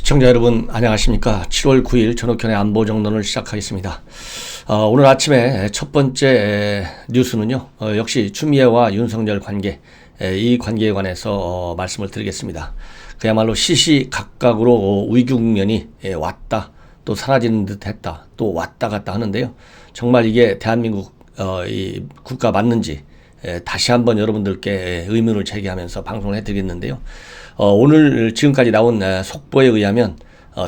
시청자 여러분 안녕하십니까. 7월 9일 전옥현의 안보정론을 시작하겠습니다. 오늘 아침에 첫 번째 뉴스는요, 역시 추미애와 윤석열 관계, 이 관계에 관해서 말씀을 드리겠습니다. 그야말로 시시각각으로 위기 국면이 왔다 또 사라지는 듯 했다 또 왔다 갔다 하는데요, 정말 이게 대한민국 이 국가 맞는지 다시 한번 여러분들께 의문을 제기하면서 방송을 해드리겠는데요. 오늘 지금까지 나온 속보에 의하면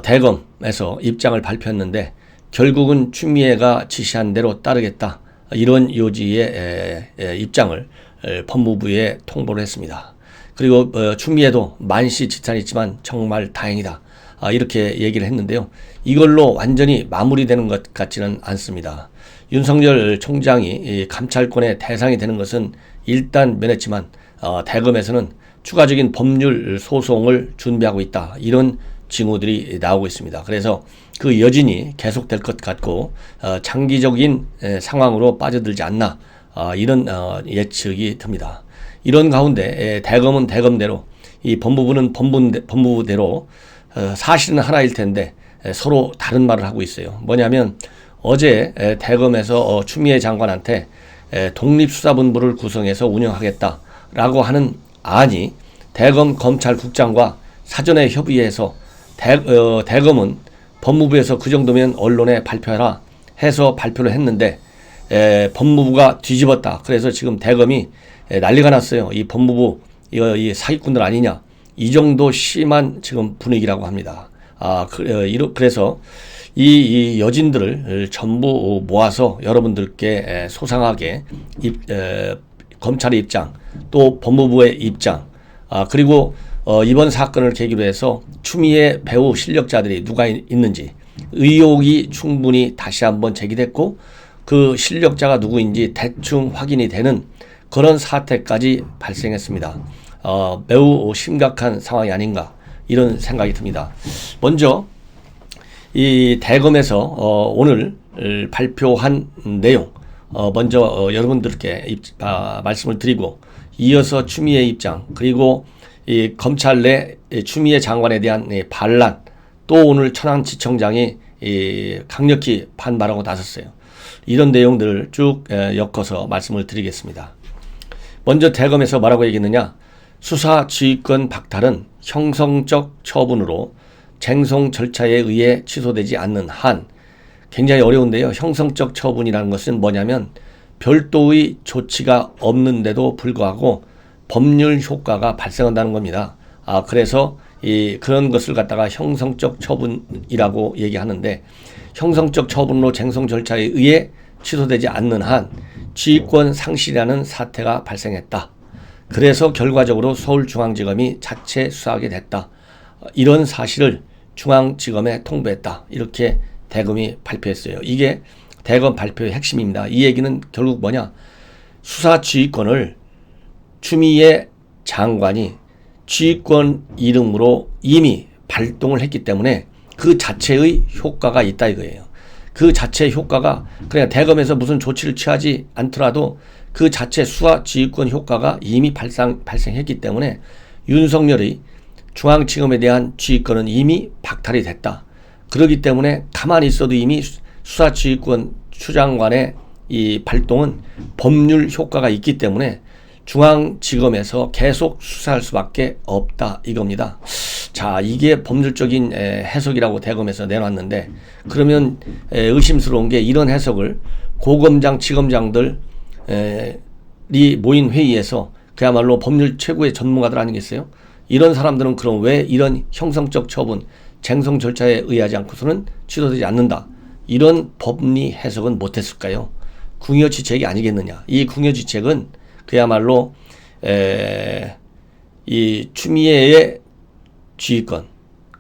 대검에서 입장을 발표했는데 결국은 추미애가 지시한 대로 따르겠다, 이런 요지의 입장을 법무부에 통보를 했습니다. 그리고 추미애도 만시지탄이 있지만 정말 다행이다, 이렇게 얘기를 했는데요. 이걸로 완전히 마무리되는 것 같지는 않습니다. 윤석열 총장이 감찰권의 대상이 되는 것은 일단 면했지만 대검에서는 추가적인 법률 소송을 준비하고 있다, 이런 징후들이 나오고 있습니다. 그래서 그 여진이 계속될 것 같고 장기적인 상황으로 빠져들지 않나, 이런 예측이 듭니다. 이런 가운데 대검은 대검대로, 이 법무부는 법무부대로 사실은 하나일 텐데 서로 다른 말을 하고 있어요. 뭐냐면 어제 대검에서 추미애 장관한테 독립수사본부를 구성해서 운영하겠다라고 하는 안이 대검 검찰국장과 사전에 협의해서 대검은 법무부에서 그 정도면 언론에 발표하라 해서 발표를 했는데 법무부가 뒤집었다. 그래서 지금 대검이 난리가 났어요. 이 법무부 이 사기꾼들 아니냐, 이 정도 심한 지금 분위기라고 합니다. 그래서 이 여진들을 전부 모아서 여러분들께 소상하게 검찰의 입장, 또 법무부의 입장, 그리고 이번 사건을 계기로 해서 추미애 배후 실력자들이 누가 있는지 의혹이 충분히 다시 한번 제기됐고, 그 실력자가 누구인지 대충 확인이 되는 그런 사태까지 발생했습니다. 매우 심각한 상황이 아닌가, 이런 생각이 듭니다. 먼저 이 대검에서 오늘 발표한 내용 먼저 여러분들께 말씀을 드리고, 이어서 추미애 입장, 그리고 이 검찰 내 추미애 장관에 대한 반란, 또 오늘 천안지청장이 강력히 반발하고 나섰어요. 이런 내용들을 쭉 엮어서 말씀을 드리겠습니다. 먼저 대검에서 뭐라고 얘기했느냐, 수사 지휘권 박탈은 형성적 처분으로 쟁송 절차에 의해 취소되지 않는 한. 굉장히 어려운데요. 형성적 처분이라는 것은 뭐냐면 별도의 조치가 없는데도 불구하고 법률 효과가 발생한다는 겁니다. 그래서 그런 것을 갖다가 형성적 처분이라고 얘기하는데, 형성적 처분으로 쟁송 절차에 의해 취소되지 않는 한 지휘권 상실이라는 사태가 발생했다. 그래서 결과적으로 서울중앙지검이 자체 수사하게 됐다. 이런 사실을 중앙지검에 통보했다. 이렇게 대검이 발표했어요. 이게 대검 발표의 핵심입니다. 이 얘기는 결국 뭐냐, 수사 지휘권을 추미애 장관이 지휘권 이름으로 이미 발동을 했기 때문에 그 자체의 효과가 있다 이거예요. 그 자체의 효과가, 그냥 대검에서 무슨 조치를 취하지 않더라도 그 자체 수사 지휘권 효과가 이미 발생했기 때문에 윤석열의 중앙지검에 대한 지휘권은 이미 박탈이 됐다. 그렇기 때문에 가만히 있어도 이미 수사지휘권 추장관의 이 발동은 법률 효과가 있기 때문에 중앙지검에서 계속 수사할 수밖에 없다 이겁니다. 자, 이게 법률적인 해석이라고 대검에서 내놨는데, 그러면 의심스러운 게 이런 해석을 고검장, 지검장들이 모인 회의에서 그야말로 법률 최고의 전문가들 아니겠어요? 이런 사람들은 그럼 왜 이런 형성적 처분, 쟁송 절차에 의하지 않고서는 취소되지 않는다, 이런 법리 해석은 못했을까요? 궁여지책이 아니겠느냐. 이 궁여지책은 그야말로 이 추미애의 지휘권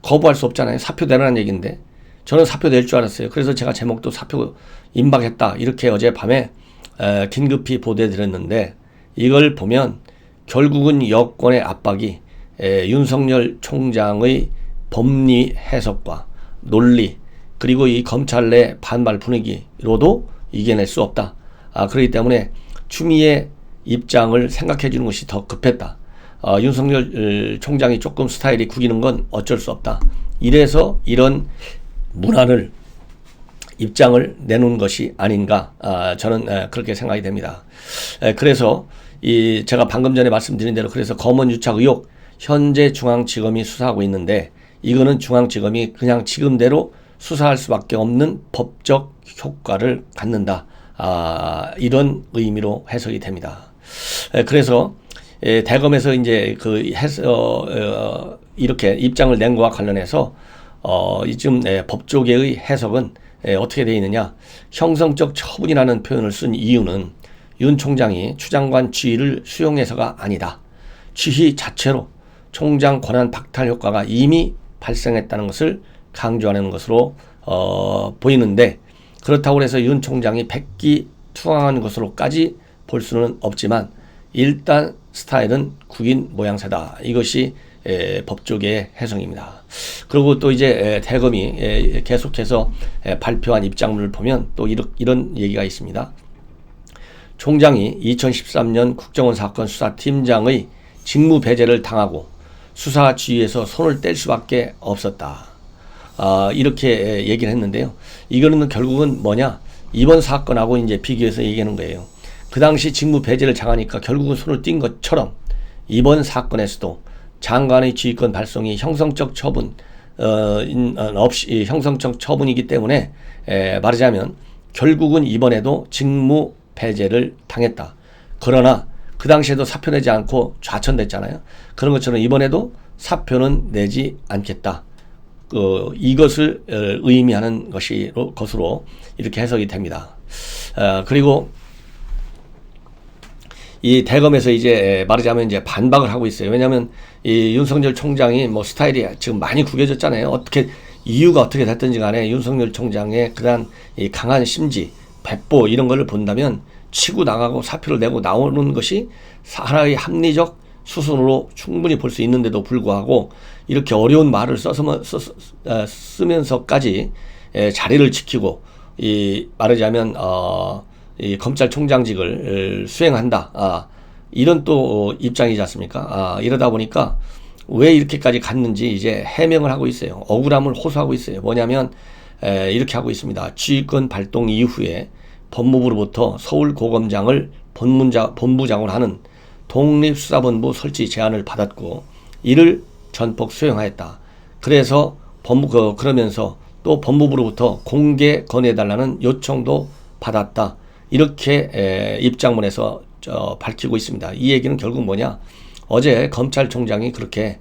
거부할 수 없잖아요. 사표되라는 얘기인데, 저는 사표될 줄 알았어요. 그래서 제가 제목도 사표 임박했다, 이렇게 어젯밤에 긴급히 보도해드렸는데, 이걸 보면 결국은 여권의 압박이 윤석열 총장의 법리 해석과 논리, 그리고 이 검찰 내 반발 분위기로도 이겨낼 수 없다. 그렇기 때문에 추미애 입장을 생각해 주는 것이 더 급했다. 윤석열 총장이 조금 스타일이 구기는 건 어쩔 수 없다. 이래서 이런 문안을 입장을 내놓은 것이 아닌가 저는 그렇게 생각이 됩니다. 그래서 제가 방금 전에 말씀드린 대로 그래서 검언 유착 의혹 현재 중앙지검이 수사하고 있는데 이거는 중앙지검이 그냥 지금대로 수사할 수밖에 없는 법적 효과를 갖는다. 이런 의미로 해석이 됩니다. 그래서 대검에서 이제 이렇게 입장을 낸 것과 관련해서 이쯤 법조계의 해석은 어떻게 되어 있느냐. 형성적 처분이라는 표현을 쓴 이유는 윤 총장이 추장관 지위를 수용해서가 아니다. 지위 자체로 총장 권한 박탈 효과가 이미 발생했다는 것을 강조하는 것으로 보이는데 그렇다고 해서 윤 총장이 백기투항한 것으로까지 볼 수는 없지만 일단 스타일은 국인 모양새다. 이것이 법조계의 해석입니다. 그리고 또 이제 대검이 계속해서 발표한 입장문을 보면 또 이런 얘기가 있습니다. 총장이 2013년 국정원 사건 수사팀장의 직무 배제를 당하고 수사 지휘에서 손을 뗄 수밖에 없었다. 이렇게 얘기를 했는데요. 이거는 결국은 뭐냐? 이번 사건하고 이제 비교해서 얘기하는 거예요. 그 당시 직무 배제를 당하니까 결국은 손을 띈 것처럼 이번 사건에서도 장관의 지휘권 발송이 형성적 처분 없이 형성적 처분이기 때문에 말하자면 결국은 이번에도 직무 배제를 당했다. 그러나 그 당시에도 사표 내지 않고 좌천됐잖아요. 그런 것처럼 이번에도 사표는 내지 않겠다. 이것을 의미하는 것으로 이렇게 해석이 됩니다. 그리고 이 대검에서 이제 말하자면 이제 반박을 하고 있어요. 왜냐하면 이 윤석열 총장이 뭐 스타일이 지금 많이 구겨졌잖아요. 이유가 어떻게 됐든지 간에 윤석열 총장의 그러한 이 강한 심지, 배포 이런 거를 본다면 치고 나가고 사표를 내고 나오는 것이 하나의 합리적 수순으로 충분히 볼 수 있는데도 불구하고 이렇게 어려운 말을 쓰면서까지 자리를 지키고 말하자면 이 검찰총장직을 수행한다. 이런 또 입장이지 않습니까? 이러다 보니까 왜 이렇게까지 갔는지 이제 해명을 하고 있어요. 억울함을 호소하고 있어요. 뭐냐면 이렇게 하고 있습니다. 지휘권 발동 이후에 법무부로부터 서울고검장을 본부장으로 하는 독립수사본부 설치 제안을 받았고 이를 전폭 수행하였다. 그래서 그러면서 또 법무부로부터 공개 건의해달라는 요청도 받았다. 이렇게 입장문에서 밝히고 있습니다. 이 얘기는 결국 뭐냐? 어제 검찰총장이 그렇게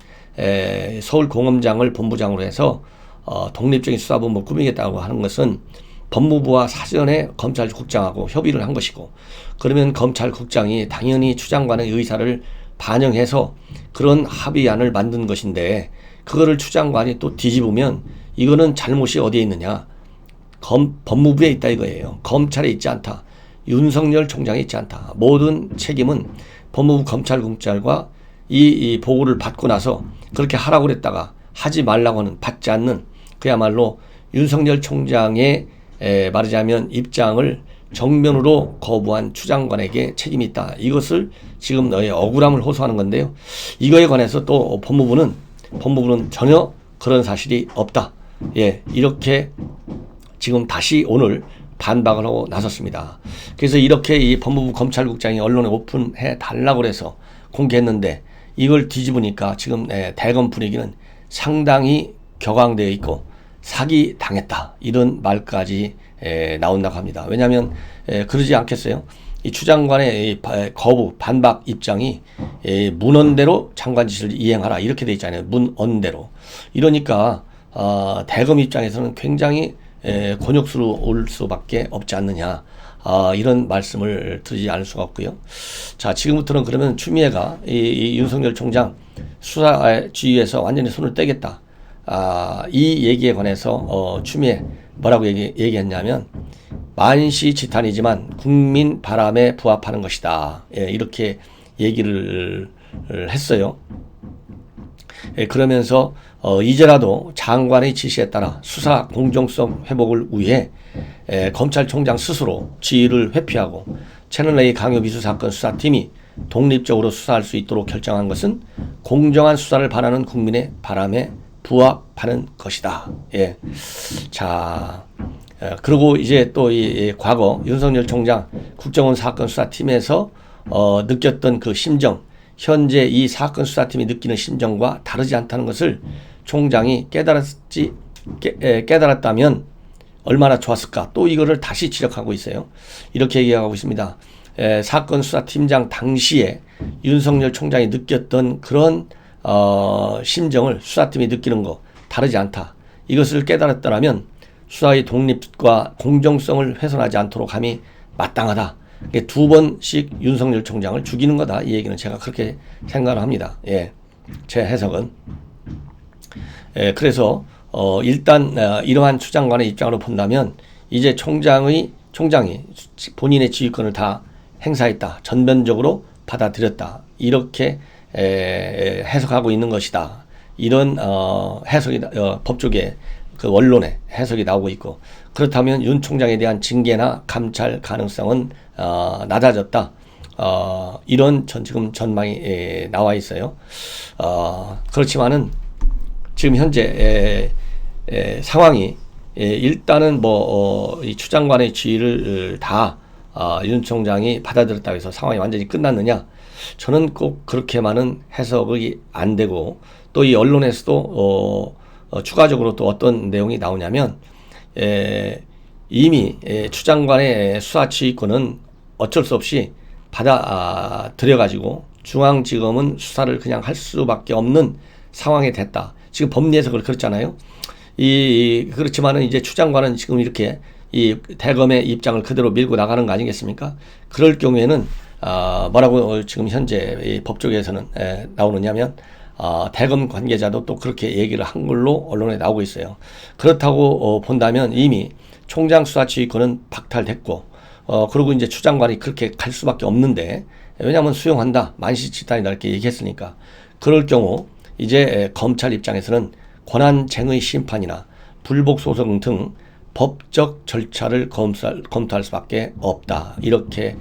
서울고검장을 본부장으로 해서 독립적인 수사본부 꾸미겠다고 하는 것은 법무부와 사전에 검찰국장하고 협의를 한 것이고 그러면 검찰국장이 당연히 추장관의 의사를 반영해서 그런 합의안을 만든 것인데 그거를 추장관이 또 뒤집으면 이거는 잘못이 어디에 있느냐? 법무부에 있다 이거예요. 검찰에 있지 않다. 윤석열 총장에 있지 않다. 모든 책임은 법무부 검찰국장과 이 보고를 받고 나서 그렇게 하라고 그랬다가 하지 말라고는 받지 않는 그야말로 윤석열 총장의 말하자면 입장을 정면으로 거부한 추장관에게 책임이 있다. 이것을 지금 너의 억울함을 호소하는 건데요. 이거에 관해서 또 법무부는 전혀 그런 사실이 없다. 이렇게 지금 다시 오늘 반박을 하고 나섰습니다. 그래서 이렇게 이 법무부 검찰국장이 언론에 오픈해 달라고 해서 공개했는데 이걸 뒤집으니까 지금 대검 분위기는 상당히 격앙되어 있고 사기 당했다 이런 말까지 나온다고 합니다. 왜냐하면 그러지 않겠어요? 이 추장관의 거부 반박 입장이 문헌대로 장관 지시를 이행하라 이렇게 돼 있잖아요. 문헌대로. 이러니까 대검 입장에서는 굉장히 곤욕스러울 수밖에 없지 않느냐. 이런 말씀을 드리지 않을 수가 없고요. 자, 지금부터는 그러면 추미애가 이 윤석열 총장 수사 지휘에서 완전히 손을 떼겠다. 이 얘기에 관해서 추미애 뭐라고 얘기했냐면 만시지탄이지만 국민 바람에 부합하는 것이다. 이렇게 얘기를 했어요. 그러면서 이제라도 장관의 지시에 따라 수사 공정성 회복을 위해 검찰총장 스스로 지휘를 회피하고 채널A 강요 미수 사건 수사팀이 독립적으로 수사할 수 있도록 결정한 것은 공정한 수사를 바라는 국민의 바람에 부합하는 것이다. 예. 자, 그리고 이제 또 이 과거 윤석열 총장 국정원 사건 수사팀에서 느꼈던 그 심정, 현재 이 사건 수사팀이 느끼는 심정과 다르지 않다는 것을 총장이 깨달았다면 얼마나 좋았을까. 또 이거를 다시 지적하고 있어요. 이렇게 얘기하고 있습니다. 사건 수사팀장 당시에 윤석열 총장이 느꼈던 그런 심정을 수사팀이 느끼는 거 다르지 않다. 이것을 깨달았더라면 수사의 독립과 공정성을 훼손하지 않도록 함이 마땅하다. 두 번씩 윤석열 총장을 죽이는 거다. 이 얘기는 제가 그렇게 생각을 합니다. 예, 제 해석은. 그래서 일단 이러한 추 장관의 입장으로 본다면 이제 총장이 본인의 지휘권을 다 행사했다. 전면적으로 받아들였다. 이렇게 해석하고 있는 것이다. 이런 해석이 법조계 그 원론의 해석이 나오고 있고, 그렇다면 윤 총장에 대한 징계나 감찰 가능성은 낮아졌다. 이런 지금 전망이 나와 있어요. 그렇지만은 지금 현재 상황이 일단은 이 추 장관의 지휘를 다 윤 총장이 받아들였다고 해서 상황이 완전히 끝났느냐? 저는 꼭 그렇게만은 해석이 안 되고, 또 이 언론에서도 추가적으로 또 어떤 내용이 나오냐면 이미 추 장관의 수사 지휘권은 어쩔 수 없이 받아들여가지고 중앙지검은 수사를 그냥 할 수밖에 없는 상황이 됐다. 지금 법리에서 그렇잖아요. 그렇지만은 이제 추 장관은 지금 이렇게 이 대검의 입장을 그대로 밀고 나가는 거 아니겠습니까? 그럴 경우에는 뭐라고 지금 현재 이 법조계에서는 나오느냐면 대검 관계자도 또 그렇게 얘기를 한 걸로 언론에 나오고 있어요. 그렇다고 본다면 이미 총장 수사 지휘권은 박탈됐고, 그리고 이제 추 장관이 그렇게 갈 수밖에 없는데, 왜냐하면 수용한다, 만시지탄이다 이렇게 얘기했으니까. 그럴 경우 이제 검찰 입장에서는 권한쟁의 심판이나 불복 소송 등 법적 절차를 검토할 수밖에 없다. 이렇게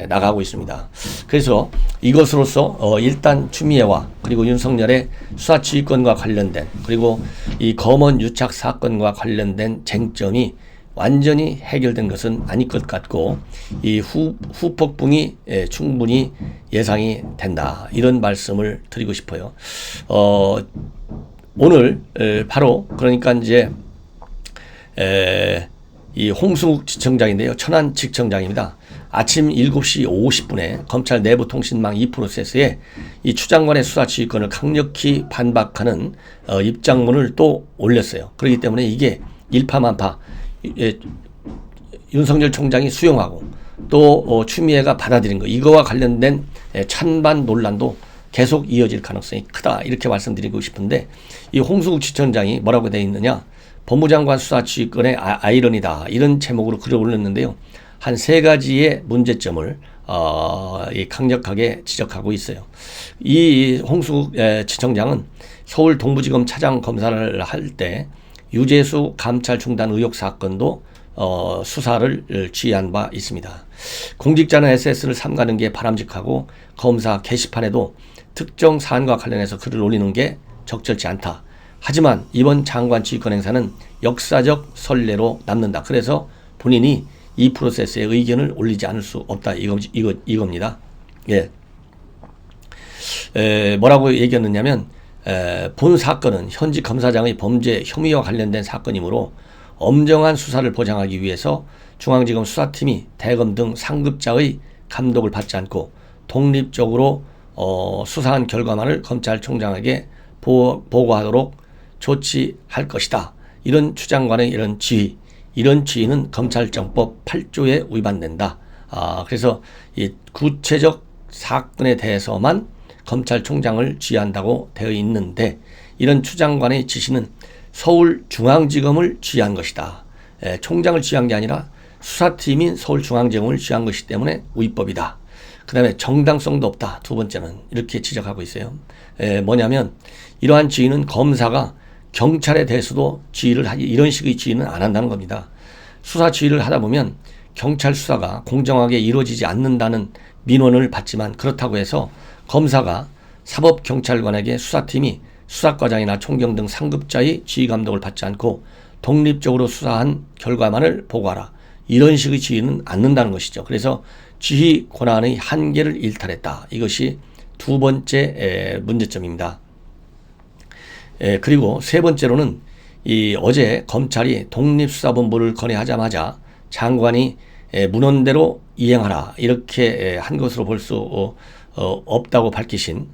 나가고 있습니다. 그래서 이것으로서 일단 추미애와 그리고 윤석열의 수사 지휘권과 관련된, 그리고 이 검언 유착 사건과 관련된 쟁점이 완전히 해결된 것은 아닐 것 같고, 이 후폭풍이 충분히 예상이 된다. 이런 말씀을 드리고 싶어요. 오늘 바로 그러니까 이제 이 홍승욱 지청장인데요. 천안지청장입니다. 아침 7시 50분에 검찰 내부통신망 2프로세스에 이 추 장관의 수사 지휘권을 강력히 반박하는 입장문을 또 올렸어요. 그렇기 때문에 이게 일파만파 윤석열 총장이 수용하고 또 추미애가 받아들인 거, 이거와 관련된 찬반 논란도 계속 이어질 가능성이 크다. 이렇게 말씀드리고 싶은데, 이 홍승욱 지청장이 뭐라고 되어 있느냐? 법무장관 수사 지휘권의 아이러니다. 이런 제목으로 글을 올렸는데요. 한 3가지의 문제점을 강력하게 지적하고 있어요. 이 홍승욱 지청장은 서울 동부지검 차장 검사를 할 때 유재수 감찰 중단 의혹 사건도 수사를 지휘한 바 있습니다. 공직자는 SS를 삼가는 게 바람직하고 검사 게시판에도 특정 사안과 관련해서 글을 올리는 게 적절치 않다. 하지만 이번 장관 지휘권 행사는 역사적 선례로 남는다. 그래서 본인이 이 프로세스에 의견을 올리지 않을 수 없다. 이겁니다. 예. 뭐라고 얘기했느냐면, 본 사건은 현직 검사장의 범죄 혐의와 관련된 사건이므로 엄정한 수사를 보장하기 위해서 중앙지검 수사팀이 대검 등 상급자의 감독을 받지 않고 독립적으로 수사한 결과만을 검찰총장에게 보고하도록 조치할 것이다. 이런 추 장관의 이런 지휘는 검찰정법 8조에 위반된다. 그래서 이 구체적 사건에 대해서만 검찰총장을 지휘한다고 되어 있는데, 이런 추 장관의 지시는 서울중앙지검을 지휘한 것이다. 총장을 지휘한 게 아니라 수사팀인 서울중앙지검을 지휘한 것이기 때문에 위법이다. 그 다음에 정당성도 없다. 두 번째는 이렇게 지적하고 있어요. 뭐냐면 이러한 지휘는 검사가 경찰에 대해서도 이런 식의 지휘는 안 한다는 겁니다. 수사 지휘를 하다 보면 경찰 수사가 공정하게 이루어지지 않는다는 민원을 받지만, 그렇다고 해서 검사가 사법경찰관에게 수사팀이 수사과장이나 총경 등 상급자의 지휘 감독을 받지 않고 독립적으로 수사한 결과만을 보고하라. 이런 식의 지휘는 않는다는 것이죠. 그래서 지휘 권한의 한계를 일탈했다. 이것이 두 번째 문제점입니다. 그리고 세 번째로는 어제 검찰이 독립수사본부를 건의하자마자 장관이 문헌대로 이행하라 이렇게 한 것으로 볼 수 없다고 밝히신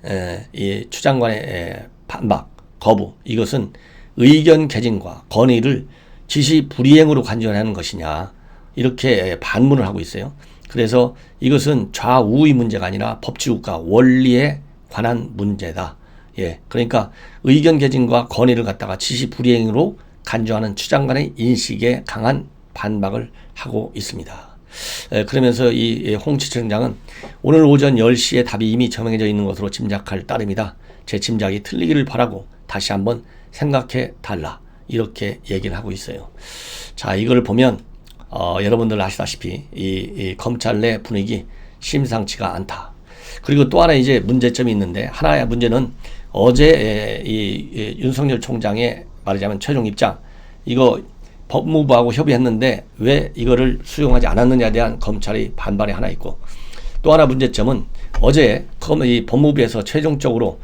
이 추 장관의 반박, 거부, 이것은 의견 개진과 건의를 지시 불이행으로 간주하는 것이냐 이렇게 반문을 하고 있어요. 그래서 이것은 좌우의 문제가 아니라 법치국가 원리에 관한 문제다. 그러니까 의견 개진과 건의를 갖다가 지시 불이행으로 간주하는 추 장관의 인식에 강한 반박을 하고 있습니다. 그러면서 이 홍지청장은 오늘 오전 10시에 답이 이미 정해져 있는 것으로 짐작할 따름이다. 제 짐작이 틀리기를 바라고 다시 한번 생각해 달라. 이렇게 얘기를 하고 있어요. 자, 이걸 보면 여러분들 아시다시피 이 검찰 내 분위기 심상치가 않다. 그리고 또 하나 이제 문제점이 있는데, 하나의 문제는 어제 이 윤석열 총장의 말하자면 최종 입장, 이거 법무부하고 협의했는데 왜 이거를 수용하지 않았느냐에 대한 검찰의 반발이 하나 있고, 또 하나 문제점은 어제 이 법무부에서 최종적으로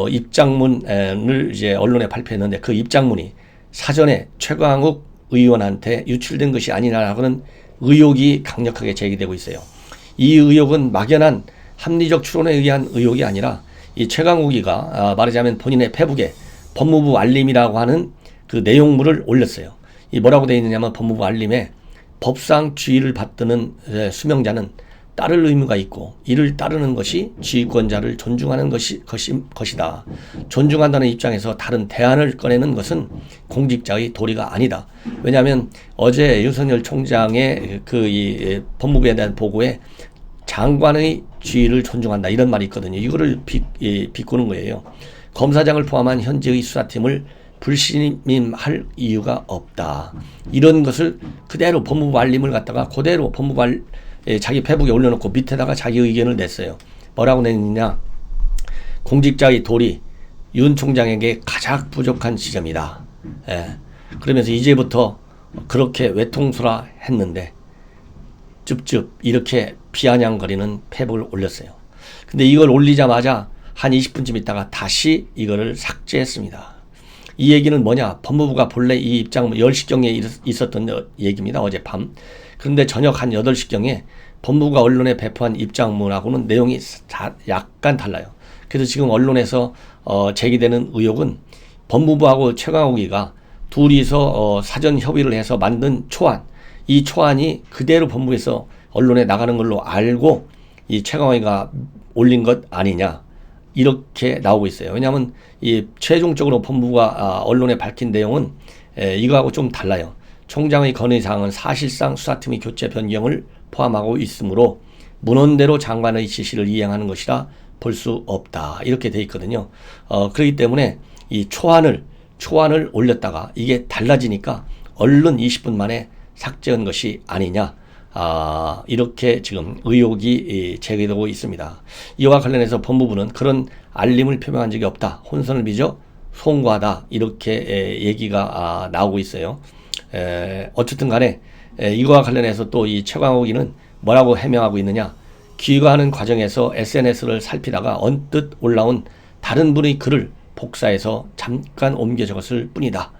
입장문을 이제 언론에 발표했는데 그 입장문이 사전에 최광욱 의원한테 유출된 것이 아니냐라는 의혹이 강력하게 제기되고 있어요. 이 의혹은 막연한 합리적 추론에 의한 의혹이 아니라 이 최강욱이가 말하자면 본인의 페북에 법무부 알림이라고 하는 그 내용물을 올렸어요. 이 뭐라고 되어 있느냐면 법무부 알림에 법상 지휘를 받드는 수명자는 따를 의무가 있고 이를 따르는 것이 지휘권자를 존중하는 것이다. 존중한다는 입장에서 다른 대안을 꺼내는 것은 공직자의 도리가 아니다. 왜냐하면 어제 윤석열 총장의 이 법무부에 대한 보고에 장관의 지위를 존중한다 이런 말이 있거든요. 이거를 비꼬는 거예요. 검사장을 포함한 현재의 수사팀을 불신임할 이유가 없다. 이런 것을 그대로 법무부 알림을 갖다가 그대로 법무부 자기 페북에 올려놓고 밑에다가 자기 의견을 냈어요. 뭐라고 냈느냐. 공직자의 도리, 윤 총장에게 가장 부족한 지점이다. 그러면서 이제부터 그렇게 외통수라 했는데 쯧쯧 이렇게 비아냥거리는 페북을 올렸어요. 근데 이걸 올리자마자 한 20분쯤 있다가 다시 이거를 삭제했습니다. 이 얘기는 뭐냐. 법무부가 본래 이 입장문 10시경에 있었던 얘기입니다. 어젯밤. 그런데 저녁 한 8시경에 법무부가 언론에 배포한 입장문하고는 내용이 약간 달라요. 그래서 지금 언론에서 제기되는 의혹은 법무부하고 최강욱이가 둘이서 사전 협의를 해서 만든 초안, 이 초안이 그대로 법무부에서 언론에 나가는 걸로 알고 이 최강욱이가 올린 것 아니냐 이렇게 나오고 있어요. 왜냐하면 이 최종적으로 법무부가 언론에 밝힌 내용은 이거하고 좀 달라요. 총장의 건의사항은 사실상 수사팀의 교체 변경을 포함하고 있으므로 문헌대로 장관의 지시를 이행하는 것이라 볼 수 없다. 이렇게 돼 있거든요. 그렇기 때문에 이 초안을 올렸다가 이게 달라지니까 얼른 20분 만에 삭제한 것이 아니냐. 이렇게 지금 의혹이 제기되고 있습니다. 이와 관련해서 법무부는 그런 알림을 표명한 적이 없다. 혼선을 빚어 송구하다. 이렇게 얘기가 나오고 있어요. 어쨌든 간에 이거와 관련해서 또 이 최광욱이는 뭐라고 해명하고 있느냐. 귀가하는 과정에서 SNS를 살피다가 언뜻 올라온 다른 분의 글을 복사해서 잠깐 옮겨 적었을 뿐이다.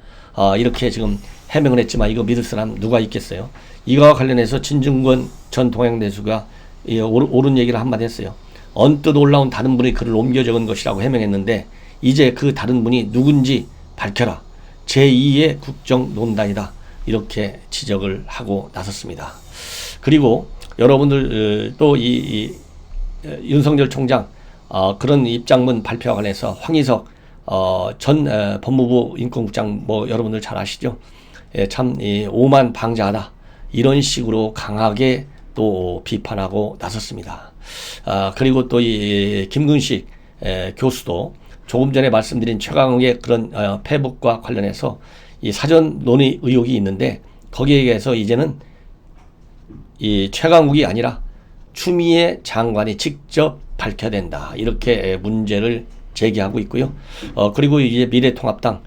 이렇게 지금 해명을 했지만 이거 믿을 사람 누가 있겠어요. 이거와 관련해서 진중권 전 동양대수가 옳은 얘기를 한마디 했어요. 언뜻 올라온 다른 분의 글을 옮겨 적은 것이라고 해명했는데 이제 그 다른 분이 누군지 밝혀라. 제2의 국정논단이다. 이렇게 지적을 하고 나섰습니다. 그리고 여러분들 또 이 윤석열 총장 그런 입장문 발표와 관해서 황희석 전 법무부 인권국장 뭐 여러분들 잘 아시죠? 참 오만 방자하다. 이런 식으로 강하게 또 비판하고 나섰습니다. 그리고 또 이 김근식 교수도 조금 전에 말씀드린 최강욱의 그런 페북과 관련해서 이 사전 논의 의혹이 있는데 거기에 의해서 이제는 이 최강욱이 아니라 추미애 장관이 직접 밝혀야 된다. 이렇게 문제를 제기하고 있고요. 그리고 이제 미래통합당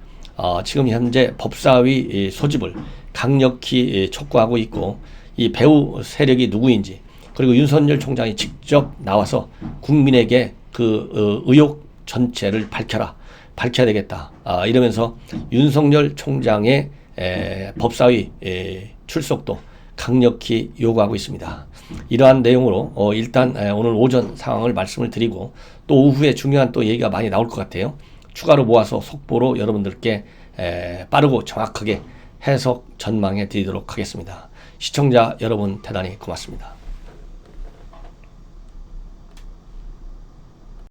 지금 현재 법사위 소집을 강력히 촉구하고 있고, 이 배후 세력이 누구인지, 그리고 윤석열 총장이 직접 나와서 국민에게 그 의혹 전체를 밝혀야 되겠다. 이러면서 윤석열 총장의 법사위 출석도 강력히 요구하고 있습니다. 이러한 내용으로 일단 오늘 오전 상황을 말씀을 드리고, 또 오후에 중요한 또 얘기가 많이 나올 것 같아요. 추가로 모아서 속보로 여러분들께 빠르고 정확하게 해석 전망해 드리도록 하겠습니다. 시청자 여러분 대단히 고맙습니다.